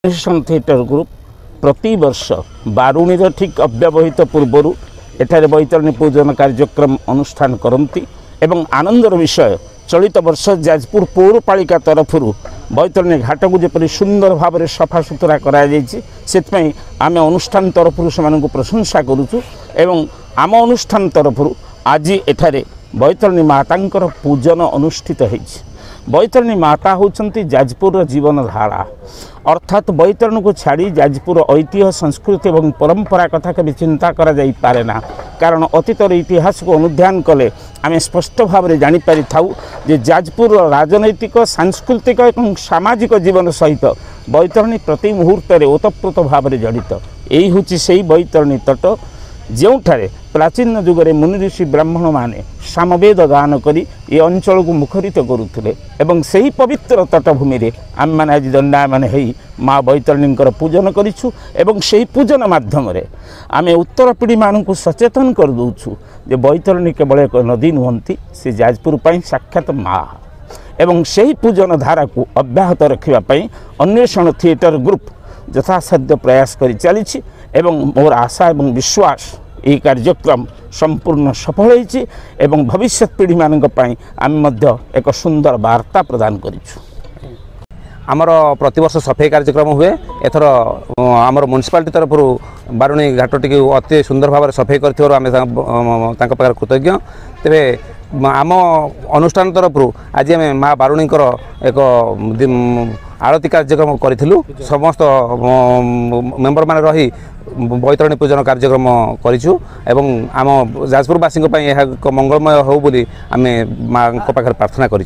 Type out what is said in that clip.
Theatre group प्रति वर्ष बारुणीर ठीक अव्यवहित पूर्वर एठारे बैतरणी पूजन कार्यक्रम अनुष्ठान करती एवं आनंदर विषय चलित वर्ष जाजपुर पौरपालिका तरफ बैतरणी घाट को जपरी सुंदर भाव में सफा सुतरा कर आम अनुष्ठान तरफ से प्रशंसा करुचु एवं आम अनुष्ठान तरफ आज एठारे बैतरणी माता पूजन अनुष्ठित होइछि। बैतरणी माता होचंती जाजपुर जीवन धारा अर्थात बैतरणी को छाड़ी जाजपुर ऐतिह्य संस्कृति और परंपरा कथा के चिंता करा जाई पारे ना, कारण अतीतर इतिहास को अनुध्यान कले आम स्पष्ट भाव में जानीपारी थाउ जे जाजपुर राजनैतिक सांस्कृतिक और सामाजिक जीवन सहित बैतरणी प्रति मुहूर्त ओतप्रोत भाव में जड़ित। यही हूँ से बैतरणी तट जोठारे प्राचीन जुगरे मुनि ऋषि ब्राह्मण माने सामवेद गान करी ये अंचल को मुखरित करुले एवं सही पवित्र तटभूमि रे आम मैंने आज दंडा मान माँ बैतरणी पूजन करिछु एवं सही पूजन माध्यम रे आम उत्तर पीढ़ी मानू सचेतन कर दउछु जे बैतरणी केवल एक नदी नुहंती से जाजपुर पाई साक्षात माँ एवं सही पूजन धारा को अब्याहत रखापी अन्वेषण थिएटर ग्रुप यथासाध्य प्रयास कर चली एवं मोर आशा एवं विश्वास ये कार्यक्रम संपूर्ण सफल होइछि एवं भविष्य पीढ़ी मानक पई आम एक सुंदर वार्ता प्रदान करिछु। आमर प्रतिवर्ष सफाई कार्यक्रम हुए एथर आमर म्युनिसिपालिटी तरफ बारुणी घाटी अति सुंदर भाव में सफाई कर कृतज्ञ। तेरे आम अनुष्ठान तरफ आज आम माँ बारुणी एक आरती कार्यक्रम करूँ समस्त मेम्बर मान रही बैतरणी पूजन कार्यक्रम करूँ एवं आम जाजपुरवासी एक मंगलमय हो बोली आम माँ पाखे प्रार्थना करूँ।